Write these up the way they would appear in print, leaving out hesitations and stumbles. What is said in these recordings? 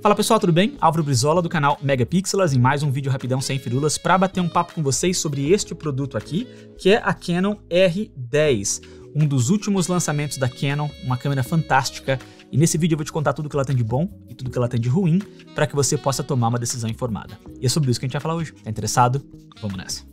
Fala pessoal, tudo bem? Álvaro Brizola do canal Megapixels em mais um vídeo rapidão sem firulas para bater um papo com vocês sobre este produto aqui, que é a Canon R10, um dos últimos lançamentos da Canon, uma câmera fantástica, e nesse vídeo eu vou te contar tudo que ela tem de bom e tudo que ela tem de ruim para que você possa tomar uma decisão informada. E é sobre isso que a gente vai falar hoje. Tá interessado? Vamos nessa!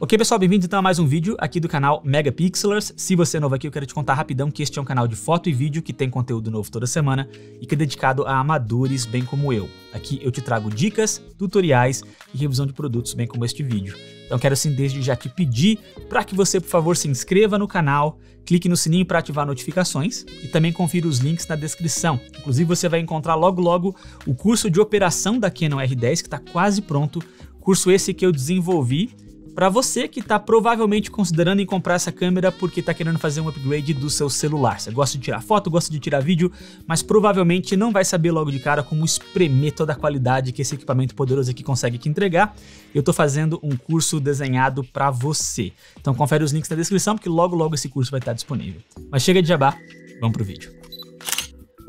Ok pessoal, bem-vindos então a mais um vídeo aqui do canal Megapixels. Se você é novo aqui, eu quero te contar rapidão que este é um canal de foto e vídeo que tem conteúdo novo toda semana e que é dedicado a amadores bem como eu. Aqui eu te trago dicas, tutoriais e revisão de produtos bem como este vídeo. Então quero assim desde já te pedir para que você, por favor, se inscreva no canal, clique no sininho para ativar notificações e também confira os links na descrição. Inclusive você vai encontrar logo o curso de operação da Canon R10 que está quase pronto, curso esse que eu desenvolvi para você que está provavelmente considerando em comprar essa câmera porque está querendo fazer um upgrade do seu celular. Você gosta de tirar foto, gosta de tirar vídeo, mas provavelmente não vai saber logo de cara como espremer toda a qualidade que esse equipamento poderoso aqui consegue te entregar. Eu estou fazendo um curso desenhado para você. Então confere os links na descrição porque logo esse curso vai estar disponível. Mas chega de jabá, vamos pro vídeo.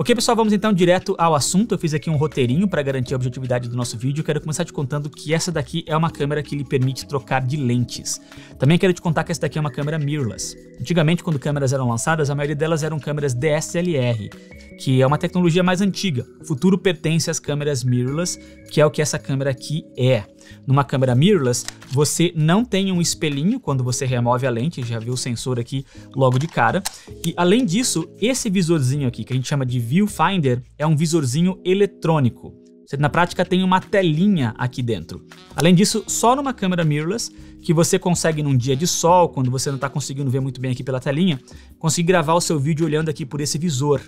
Ok pessoal, vamos então direto ao assunto. Eu fiz aqui um roteirinho para garantir a objetividade do nosso vídeo. Eu quero começar te contando que essa daqui é uma câmera que lhe permite trocar de lentes. Também quero te contar que essa daqui é uma câmera mirrorless. Antigamente, quando câmeras eram lançadas, a maioria delas eram câmeras DSLR, que é uma tecnologia mais antiga. O futuro pertence às câmeras mirrorless, que é o que essa câmera aqui é. Numa câmera mirrorless, você não tem um espelhinho quando você remove a lente, já viu o sensor aqui logo de cara. E além disso, esse visorzinho aqui, que a gente chama de viewfinder, é um visorzinho eletrônico. Você na prática tem uma telinha aqui dentro. Além disso, só numa câmera mirrorless, que você consegue num dia de sol, quando você não está conseguindo ver muito bem aqui pela telinha, conseguir gravar o seu vídeo olhando aqui por esse visor.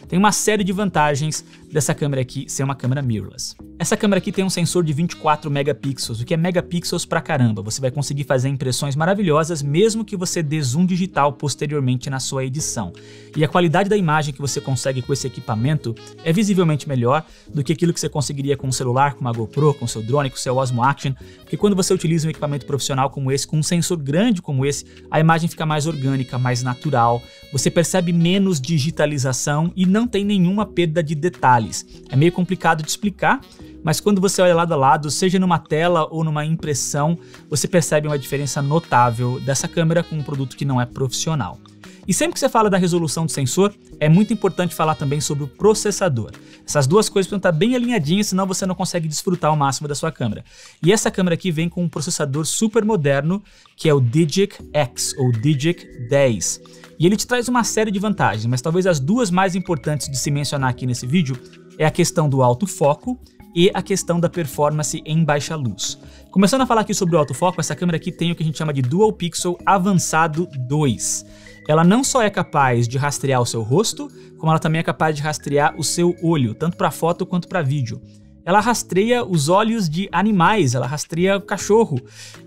Tem uma série de vantagens dessa câmera aqui ser uma câmera mirrorless. Essa câmera aqui tem um sensor de 24 megapixels, o que é megapixels pra caramba. Você vai conseguir fazer impressões maravilhosas mesmo que você dê zoom digital posteriormente na sua edição. E a qualidade da imagem que você consegue com esse equipamento é visivelmente melhor do que aquilo que você conseguiria com um celular, com uma GoPro, com seu drone, com seu Osmo Action, porque quando você utiliza um equipamento profissional como esse, com um sensor grande como esse, a imagem fica mais orgânica, mais natural, você percebe menos digitalização e não tem nenhuma perda de detalhes. É meio complicado de explicar, mas quando você olha lado a lado, seja numa tela ou numa impressão, você percebe uma diferença notável dessa câmera com um produto que não é profissional. E sempre que você fala da resolução do sensor, é muito importante falar também sobre o processador. Essas duas coisas precisam estar bem alinhadinhas, senão você não consegue desfrutar o máximo da sua câmera. E essa câmera aqui vem com um processador super moderno, que é o Digic X, ou Digic 10. E ele te traz uma série de vantagens, mas talvez as duas mais importantes de se mencionar aqui nesse vídeo é a questão do autofoco e a questão da performance em baixa luz. Começando a falar aqui sobre o autofoco, essa câmera aqui tem o que a gente chama de Dual Pixel Avançado 2. Ela não só é capaz de rastrear o seu rosto, como ela também é capaz de rastrear o seu olho, tanto para foto quanto para vídeo. Ela rastreia os olhos de animais, ela rastreia o cachorro,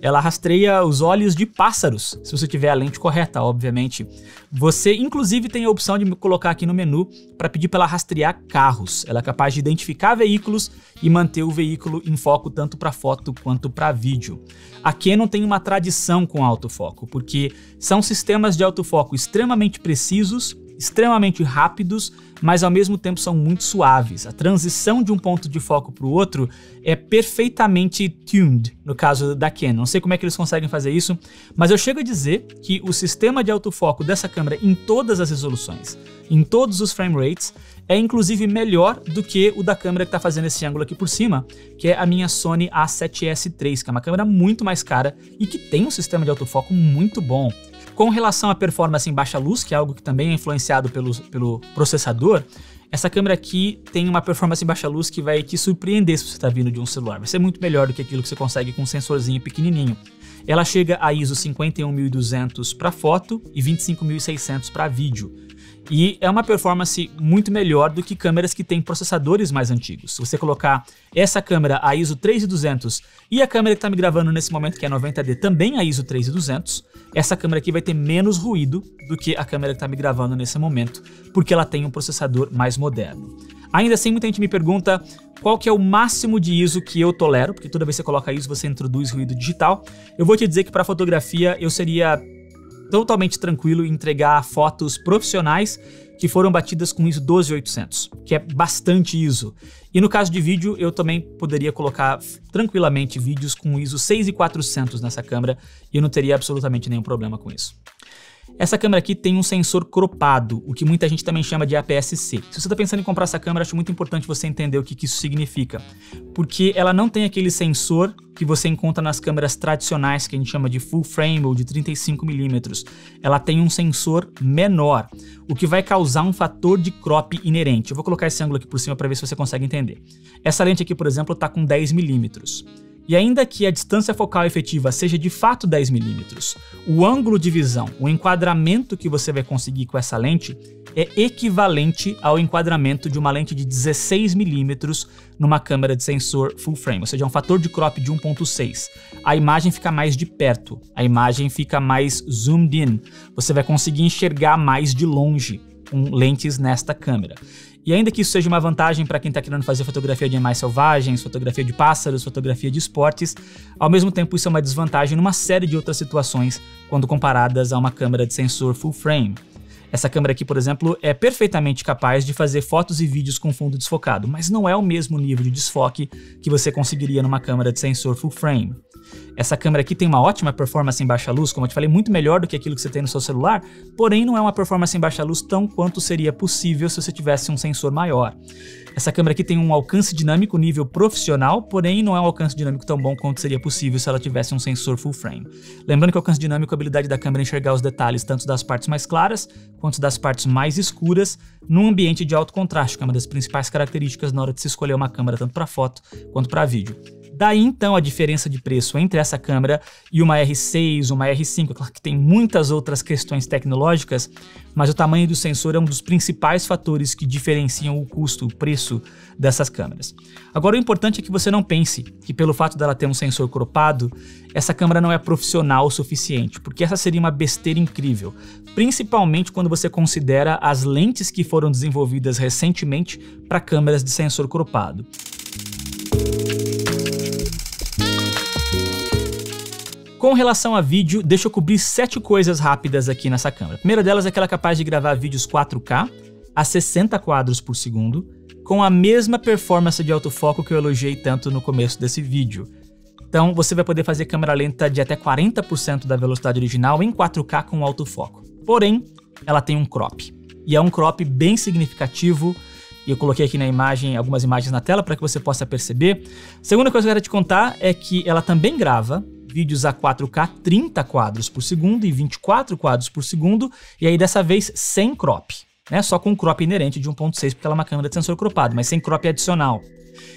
ela rastreia os olhos de pássaros, se você tiver a lente correta, obviamente. Você, inclusive, tem a opção de colocar aqui no menu para pedir para ela rastrear carros. Ela é capaz de identificar veículos e manter o veículo em foco tanto para foto quanto para vídeo. A Canon tem uma tradição com autofoco, porque são sistemas de autofoco extremamente precisos, extremamente rápidos, mas ao mesmo tempo são muito suaves. A transição de um ponto de foco para o outro é perfeitamente tuned, no caso da Canon. Não sei como é que eles conseguem fazer isso, mas eu chego a dizer que o sistema de autofoco dessa câmera em todas as resoluções, em todos os frame rates, é inclusive melhor do que o da câmera que está fazendo esse ângulo aqui por cima, que é a minha Sony A7S III, que é uma câmera muito mais cara e que tem um sistema de autofoco muito bom. Com relação à performance em baixa luz, que é algo que também é influenciado pelo processador, essa câmera aqui tem uma performance em baixa luz que vai te surpreender se você está vindo de um celular. Vai ser muito melhor do que aquilo que você consegue com um sensorzinho pequenininho. Ela chega a ISO 51200 para foto e 25600 para vídeo. E é uma performance muito melhor do que câmeras que têm processadores mais antigos. Se você colocar essa câmera a ISO 3200 e a câmera que está me gravando nesse momento, que é 90D, também a ISO 3200, essa câmera aqui vai ter menos ruído do que a câmera que está me gravando nesse momento, porque ela tem um processador mais moderno. Ainda assim, muita gente me pergunta qual que é o máximo de ISO que eu tolero, porque toda vez que você coloca ISO, você introduz ruído digital. Eu vou te dizer que para fotografia eu seria totalmente tranquilo em entregar fotos profissionais que foram batidas com ISO 12800, que é bastante ISO. E no caso de vídeo, eu também poderia colocar tranquilamente vídeos com ISO 6400 nessa câmera e eu não teria absolutamente nenhum problema com isso. Essa câmera aqui tem um sensor cropado, o que muita gente também chama de APS-C. Se você está pensando em comprar essa câmera, acho muito importante você entender o que isso significa. Porque ela não tem aquele sensor que você encontra nas câmeras tradicionais, que a gente chama de full frame ou de 35mm. Ela tem um sensor menor, o que vai causar um fator de crop inerente. Eu vou colocar esse ângulo aqui por cima para ver se você consegue entender. Essa lente aqui, por exemplo, está com 10mm. E ainda que a distância focal efetiva seja de fato 10mm, o ângulo de visão, o enquadramento que você vai conseguir com essa lente é equivalente ao enquadramento de uma lente de 16mm numa câmera de sensor full frame, ou seja, um fator de crop de 1.6. A imagem fica mais de perto, a imagem fica mais zoomed in, você vai conseguir enxergar mais de longe com lentes nesta câmera. E ainda que isso seja uma vantagem para quem está querendo fazer fotografia de animais selvagens, fotografia de pássaros, fotografia de esportes, ao mesmo tempo isso é uma desvantagem numa série de outras situações quando comparadas a uma câmera de sensor full frame. Essa câmera aqui, por exemplo, é perfeitamente capaz de fazer fotos e vídeos com fundo desfocado, mas não é o mesmo nível de desfoque que você conseguiria numa câmera de sensor full frame. Essa câmera aqui tem uma ótima performance em baixa luz, como eu te falei, muito melhor do que aquilo que você tem no seu celular, porém não é uma performance em baixa luz tão quanto seria possível se você tivesse um sensor maior. Essa câmera aqui tem um alcance dinâmico nível profissional, porém não é um alcance dinâmico tão bom quanto seria possível se ela tivesse um sensor full frame. Lembrando que o alcance dinâmico é a habilidade da câmera enxergar os detalhes tanto das partes mais claras quanto das partes mais escuras num ambiente de alto contraste, que é uma das principais características na hora de se escolher uma câmera tanto para foto quanto para vídeo. Daí então a diferença de preço entre essa câmera e uma R6, uma R5, claro que tem muitas outras questões tecnológicas, mas o tamanho do sensor é um dos principais fatores que diferenciam o custo, o preço dessas câmeras. Agora o importante é que você não pense que pelo fato dela ter um sensor cropado, essa câmera não é profissional o suficiente, porque essa seria uma besteira incrível, principalmente quando você considera as lentes que foram desenvolvidas recentemente para câmeras de sensor cropado. Com relação a vídeo, deixa eu cobrir 7 coisas rápidas aqui nessa câmera. A primeira delas é que ela é capaz de gravar vídeos 4K a 60 quadros por segundo, com a mesma performance de autofoco que eu elogiei tanto no começo desse vídeo. Então você vai poder fazer câmera lenta de até 40% da velocidade original em 4K com autofoco. Porém, ela tem um crop. E é um crop bem significativo. E eu coloquei aqui na imagem algumas imagens na tela para que você possa perceber. A segunda coisa que eu quero te contar é que ela também grava vídeos a 4K 30 quadros por segundo e 24 quadros por segundo, e aí dessa vez sem crop, né? Só com crop inerente de 1.6, porque ela é uma câmera de sensor cropado, mas sem crop adicional.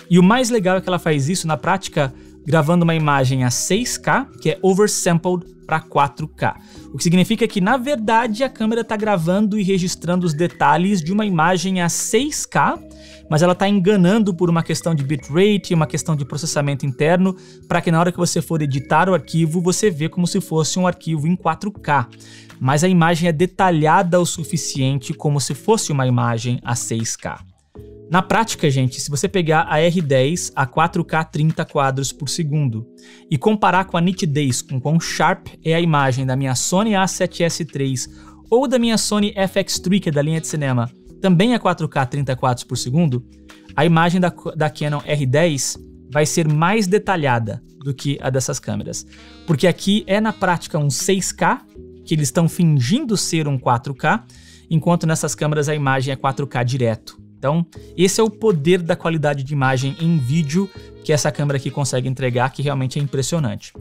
E o mais legal é que ela faz isso na prática gravando uma imagem a 6K, que é oversampled para 4K. O que significa que, na verdade, a câmera está gravando e registrando os detalhes de uma imagem a 6K, mas ela está enganando por uma questão de bitrate e uma questão de processamento interno, para que na hora que você for editar o arquivo, você vê como se fosse um arquivo em 4K. Mas a imagem é detalhada o suficiente como se fosse uma imagem a 6K. Na prática, gente, se você pegar a R10 a 4K 30 quadros por segundo e comparar com a nitidez, com quão sharp é a imagem da minha Sony A7S III ou da minha Sony FX3, que é da linha de cinema, também a 4K 30 quadros por segundo, a imagem da Canon R10 vai ser mais detalhada do que a dessas câmeras. Porque aqui é na prática um 6K, que eles estão fingindo ser um 4K, enquanto nessas câmeras a imagem é 4K direto. Então, esse é o poder da qualidade de imagem em vídeo que essa câmera aqui consegue entregar, que realmente é impressionante.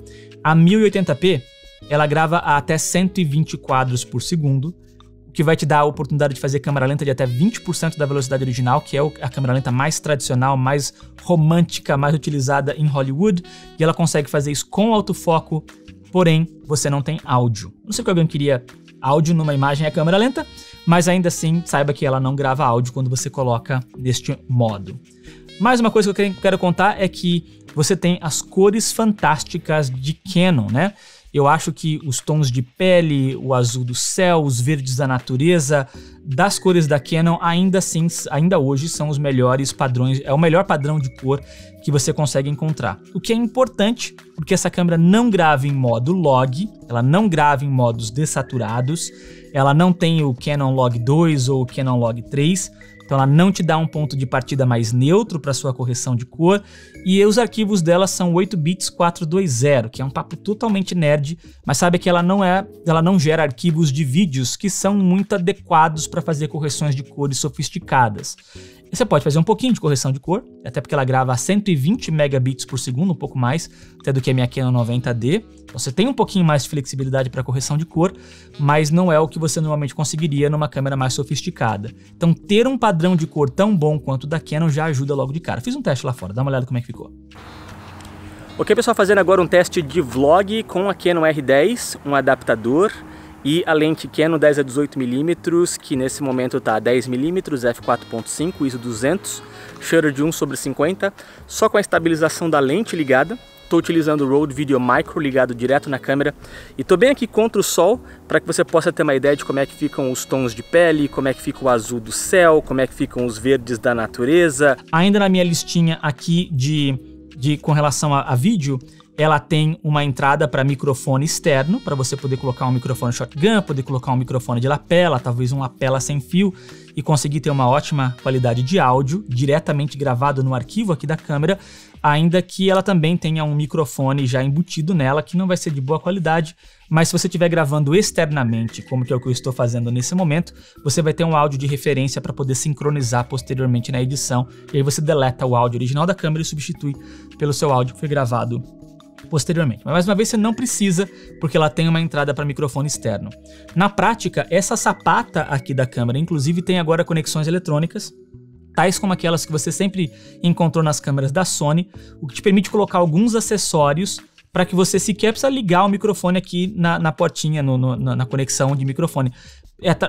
A 1080p, ela grava a até 120 quadros por segundo, o que vai te dar a oportunidade de fazer câmera lenta de até 20% da velocidade original, que é a câmera lenta mais tradicional, mais romântica, mais utilizada em Hollywood, e ela consegue fazer isso com autofoco, porém, você não tem áudio. Não sei que alguém queria áudio numa imagem a câmera lenta, mas ainda assim, saiba que ela não grava áudio quando você coloca neste modo. Mais uma coisa que eu quero contar é que você tem as cores fantásticas de Canon, né? Eu acho que os tons de pele, o azul do céu, os verdes da natureza, das cores da Canon, ainda hoje são os melhores padrões, é o melhor padrão de cor que você consegue encontrar. O que é importante, porque essa câmera não grava em modo log, ela não grava em modos dessaturados, ela não tem o Canon Log 2 ou o Canon Log 3, então ela não te dá um ponto de partida mais neutro para sua correção de cor, e os arquivos dela são 8 bits 420, que é um papo totalmente nerd, mas sabe que ela não gera arquivos de vídeos que são muito adequados para fazer correções de cores sofisticadas. E você pode fazer um pouquinho de correção de cor, até porque ela grava a 120 megabits por segundo, um pouco mais até do que a minha Canon 90D. Então você tem um pouquinho mais de flexibilidade para correção de cor, mas não é o que você normalmente conseguiria numa câmera mais sofisticada. Então ter um padrão de cor tão bom quanto o da Canon já ajuda logo de cara. Fiz um teste lá fora, dá uma olhada como é que ficou. Ok, pessoal, fazendo agora um teste de vlog com a Canon R10, um adaptador e a lente Canon 10 a 18mm, que nesse momento está a 10mm, f4.5, ISO 200, shutter de 1/50, só com a estabilização da lente ligada. Estou utilizando o Rode Video Micro ligado direto na câmera e estou bem aqui contra o sol para que você possa ter uma ideia de como é que ficam os tons de pele, como é que fica o azul do céu, como é que ficam os verdes da natureza. Ainda na minha listinha aqui com relação a vídeo, ela tem uma entrada para microfone externo, para você poder colocar um microfone shotgun, poder colocar um microfone de lapela, talvez um lapela sem fio, e conseguir ter uma ótima qualidade de áudio, diretamente gravado no arquivo aqui da câmera, ainda que ela também tenha um microfone já embutido nela, que não vai ser de boa qualidade, mas se você estiver gravando externamente, como que é o que eu estou fazendo nesse momento, você vai ter um áudio de referência para poder sincronizar posteriormente na edição, e aí você deleta o áudio original da câmera e substitui pelo seu áudio que foi gravado posteriormente. Mas mais uma vez você não precisa, porque ela tem uma entrada para microfone externo. Na prática, essa sapata aqui da câmera, inclusive, tem agora conexões eletrônicas, tais como aquelas que você sempre encontrou nas câmeras da Sony, o que te permite colocar alguns acessórios para que você sequer precisa ligar o microfone aqui na portinha, na conexão de microfone.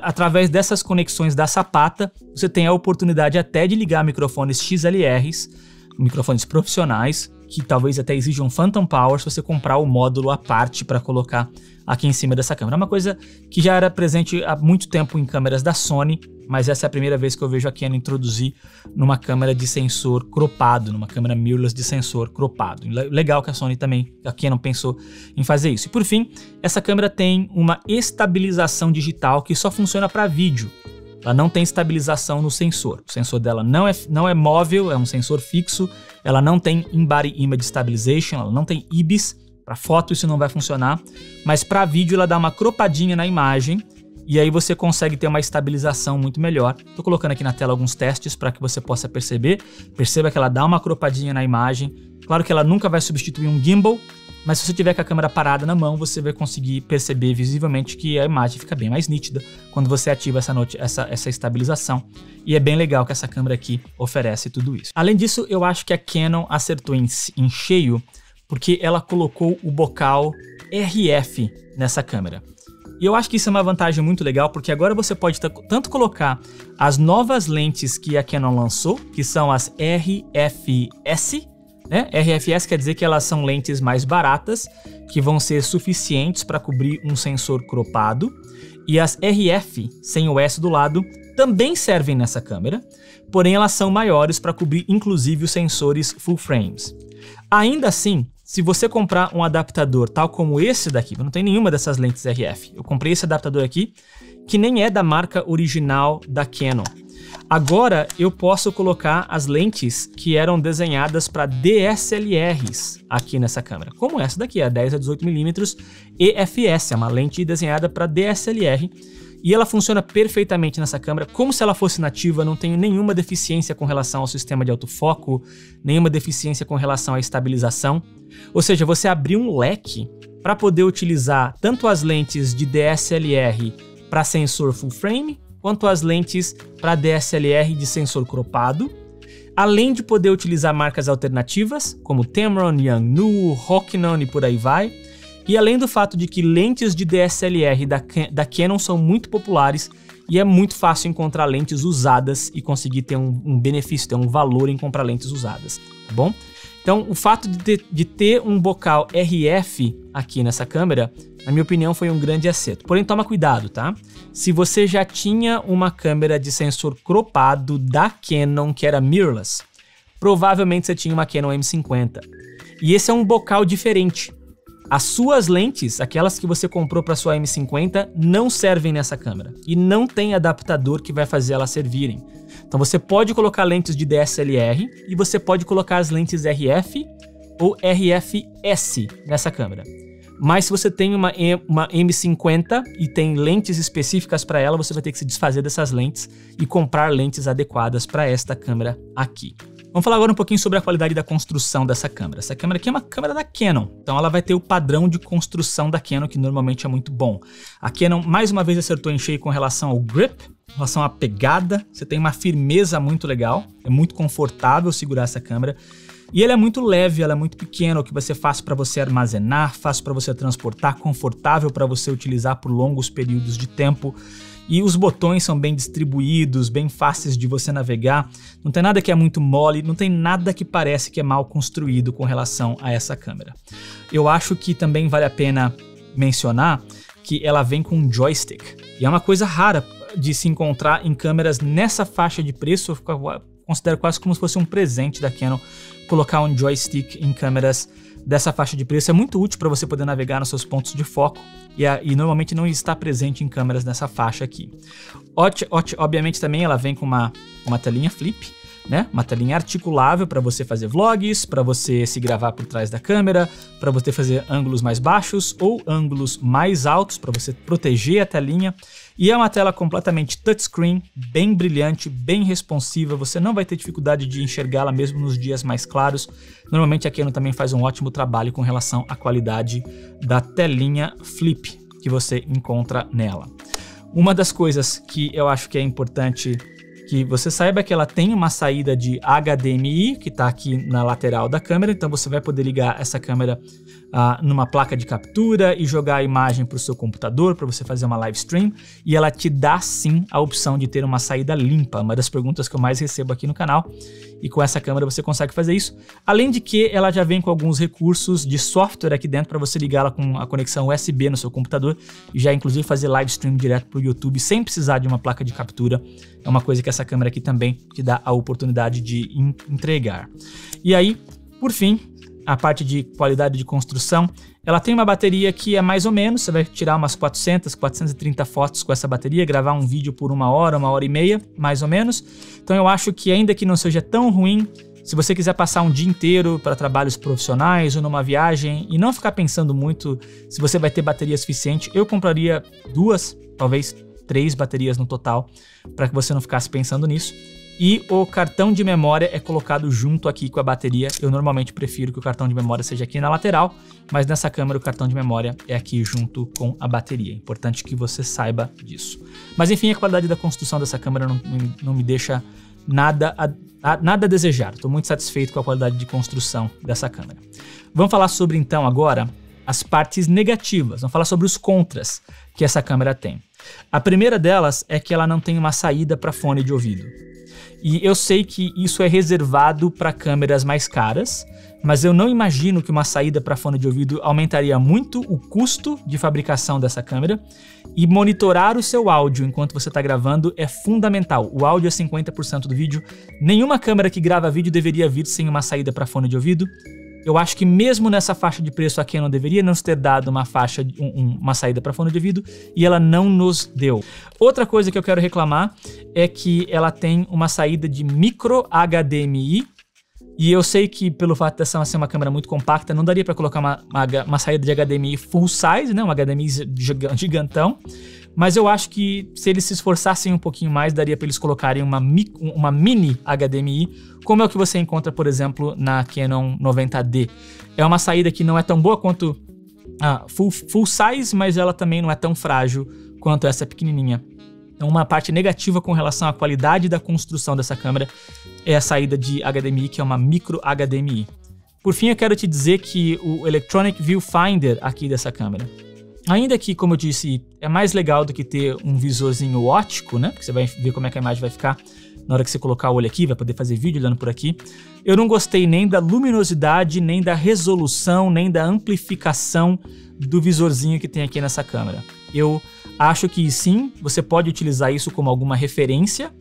Através dessas conexões da sapata, você tem a oportunidade até de ligar microfones XLRs, microfones profissionais, que talvez até exijam Phantom Power se você comprar o módulo à parte para colocar aqui em cima dessa câmera. É uma coisa que já era presente há muito tempo em câmeras da Sony, mas essa é a primeira vez que eu vejo a Canon introduzir numa câmera de sensor cropado, numa câmera mirrorless de sensor cropado. Legal que a Canon pensou em fazer isso. E por fim, essa câmera tem uma estabilização digital que só funciona para vídeo. Ela não tem estabilização no sensor. O sensor dela não é móvel, é um sensor fixo. Ela não tem In-Body Image Stabilization, ela não tem IBIS. Para foto isso não vai funcionar, mas para vídeo ela dá uma cropadinha na imagem e aí você consegue ter uma estabilização muito melhor. Estou colocando aqui na tela alguns testes para que você possa perceber. Perceba que ela dá uma cropadinha na imagem. Claro que ela nunca vai substituir um gimbal, mas se você tiver com a câmera parada na mão, você vai conseguir perceber visivelmente que a imagem fica bem mais nítida quando você ativa essa estabilização. E é bem legal que essa câmera aqui oferece tudo isso. Além disso, eu acho que a Canon acertou em cheio, porque ela colocou o bocal RF nessa câmera. E eu acho que isso é uma vantagem muito legal, porque agora você pode tanto colocar as novas lentes que a Canon lançou, que são as RFS, né? RFS quer dizer que elas são lentes mais baratas, que vão ser suficientes para cobrir um sensor cropado. E as RF, sem o S do lado, também servem nessa câmera, porém elas são maiores para cobrir inclusive os sensores full frames. Ainda assim, se você comprar um adaptador tal como esse daqui, não tem nenhuma dessas lentes RF, eu comprei esse adaptador aqui, que nem é da marca original da Canon. Agora eu posso colocar as lentes que eram desenhadas para DSLRs aqui nessa câmera, como essa daqui, a 10 a 18mm EFS, é uma lente desenhada para DSLR. e ela funciona perfeitamente nessa câmera, como se ela fosse nativa, não tenho nenhuma deficiência com relação ao sistema de autofoco, nenhuma deficiência com relação à estabilização. Ou seja, você abriu um leque para poder utilizar tanto as lentes de DSLR para sensor full frame, quanto as lentes para DSLR de sensor cropado, além de poder utilizar marcas alternativas, como Tamron, Yangnu, Rokinon e por aí vai, e além do fato de que lentes de DSLR da Canon são muito populares e é muito fácil encontrar lentes usadas e conseguir ter um benefício, ter um valor em comprar lentes usadas, tá bom? Então, o fato de ter um bocal RF aqui nessa câmera, na minha opinião, foi um grande acerto. Porém, toma cuidado, tá? Se você já tinha uma câmera de sensor cropado da Canon, que era mirrorless, provavelmente você tinha uma Canon M50. E esse é um bocal diferente. As suas lentes, aquelas que você comprou para sua M50, não servem nessa câmera. E não tem adaptador que vai fazer elas servirem. Então você pode colocar lentes de DSLR e você pode colocar as lentes RF ou RFS nessa câmera. Mas se você tem uma M50 e tem lentes específicas para ela, você vai ter que se desfazer dessas lentes e comprar lentes adequadas para esta câmera aqui. Vamos falar agora um pouquinho sobre a qualidade da construção dessa câmera. Essa câmera aqui é uma câmera da Canon, então ela vai ter o padrão de construção da Canon, que normalmente é muito bom. A Canon, mais uma vez, acertou em cheio com relação ao grip, com relação à pegada. Você tem uma firmeza muito legal, é muito confortável segurar essa câmera. E ela é muito leve, ela é muito pequena, o que vai ser fácil para você armazenar, fácil para você transportar, confortável para você utilizar por longos períodos de tempo. E os botões são bem distribuídos, bem fáceis de você navegar. Não tem nada que é muito mole, não tem nada que parece que é mal construído com relação a essa câmera. Eu acho que também vale a pena mencionar que ela vem com um joystick. E é uma coisa rara de se encontrar em câmeras nessa faixa de preço. Eu considero quase como se fosse um presente da Canon colocar um joystick em câmeras dessa faixa de preço. É muito útil para você poder navegar nos seus pontos de foco e normalmente não está presente em câmeras nessa faixa aqui. Obviamente também ela vem com uma telinha flip, né? Uma telinha articulável para você fazer vlogs, para você se gravar por trás da câmera, para você fazer ângulos mais baixos ou ângulos mais altos, para você proteger a telinha. E é uma tela completamente touchscreen, bem brilhante, bem responsiva, você não vai ter dificuldade de enxergá-la mesmo nos dias mais claros. Normalmente a Canon também faz um ótimo trabalho com relação à qualidade da telinha flip que você encontra nela. Uma das coisas que eu acho que é importante que você saiba é que ela tem uma saída de HDMI, que está aqui na lateral da câmera, então você vai poder ligar essa câmera numa placa de captura e jogar a imagem para o seu computador, para você fazer uma live stream, e ela te dá sim a opção de ter uma saída limpa, uma das perguntas que eu mais recebo aqui no canal, e com essa câmera você consegue fazer isso, além de que ela já vem com alguns recursos de software aqui dentro para você ligá-la com a conexão USB no seu computador, e já inclusive fazer live stream direto para o YouTube sem precisar de uma placa de captura. É uma coisa que essa câmera aqui também te dá a oportunidade de entregar. E aí, por fim, a parte de qualidade de construção, ela tem uma bateria que é mais ou menos, você vai tirar umas 400, 430 fotos com essa bateria, gravar um vídeo por 1 hora e meia, mais ou menos. Então eu acho que ainda que não seja tão ruim, se você quiser passar um dia inteiro para trabalhos profissionais ou numa viagem e não ficar pensando muito se você vai ter bateria suficiente, eu compraria 2, talvez 3 baterias no total, para que você não ficasse pensando nisso. E o cartão de memória é colocado junto aqui com a bateria. Eu normalmente prefiro que o cartão de memória seja aqui na lateral, mas nessa câmera o cartão de memória é aqui junto com a bateria. É importante que você saiba disso. Mas enfim, a qualidade da construção dessa câmera não me deixa nada a desejar. Estou muito satisfeito com a qualidade de construção dessa câmera. Vamos falar sobre então agora as partes negativas. Vamos falar sobre os contras que essa câmera tem. A primeira delas é que ela não tem uma saída para fone de ouvido. E eu sei que isso é reservado para câmeras mais caras, mas eu não imagino que uma saída para fone de ouvido aumentaria muito o custo de fabricação dessa câmera, e monitorar o seu áudio enquanto você está gravando é fundamental. O áudio é 50% do vídeo. Nenhuma câmera que grava vídeo deveria vir sem uma saída para fone de ouvido. Eu acho que mesmo nessa faixa de preço a Canon deveria nos ter dado uma saída para fone de ouvido, e ela não nos deu. Outra coisa que eu quero reclamar é que ela tem uma saída de micro HDMI, e eu sei que pelo fato dessa ser uma câmera muito compacta, não daria para colocar uma saída de HDMI full size, né? Um HDMI gigantão, mas eu acho que se eles se esforçassem um pouquinho mais, daria para eles colocarem uma mini HDMI, como é o que você encontra, por exemplo, na Canon 90D. É uma saída que não é tão boa quanto a full size, mas ela também não é tão frágil quanto essa pequenininha. Então, uma parte negativa com relação à qualidade da construção dessa câmera é a saída de HDMI, que é uma micro HDMI. Por fim, eu quero te dizer que o Electronic Viewfinder aqui dessa câmera, ainda que, como eu disse, é mais legal do que ter um visorzinho óptico, né? Porque você vai ver como é que a imagem vai ficar na hora que você colocar o olho aqui, vai poder fazer vídeo olhando por aqui. Eu não gostei nem da luminosidade, nem da resolução, nem da amplificação do visorzinho que tem aqui nessa câmera. Eu acho que sim, você pode utilizar isso como alguma referência,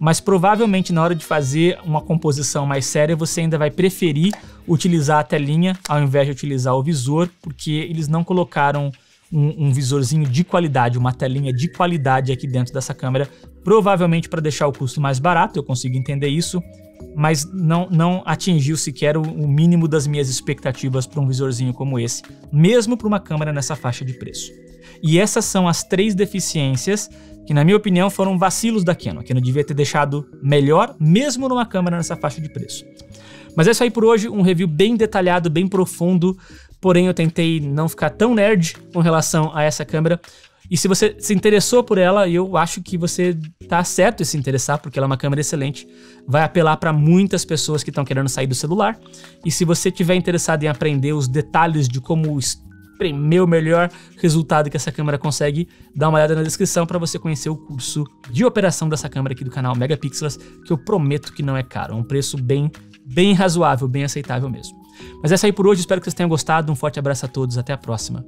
mas provavelmente na hora de fazer uma composição mais séria, você ainda vai preferir utilizar a telinha ao invés de utilizar o visor, porque eles não colocaram um visorzinho de qualidade, uma telinha de qualidade aqui dentro dessa câmera, provavelmente para deixar o custo mais barato, eu consigo entender isso, mas não atingiu sequer o mínimo das minhas expectativas para um visorzinho como esse, mesmo para uma câmera nessa faixa de preço. E essas são as 3 deficiências que, na minha opinião, foram vacilos da Canon, que não devia ter deixado melhor, mesmo numa câmera nessa faixa de preço. Mas é isso aí por hoje, um review bem detalhado, bem profundo, porém eu tentei não ficar tão nerd com relação a essa câmera. E se você se interessou por ela, eu acho que você tá certo em se interessar, porque ela é uma câmera excelente, vai apelar para muitas pessoas que estão querendo sair do celular. E se você tiver interessado em aprender os detalhes de como espremer o melhor resultado que essa câmera consegue, dá uma olhada na descrição para você conhecer o curso de operação dessa câmera aqui do canal Megapixelers, que eu prometo que não é caro, é um preço bem razoável, bem aceitável mesmo. Mas é isso aí por hoje, espero que vocês tenham gostado, um forte abraço a todos, até a próxima.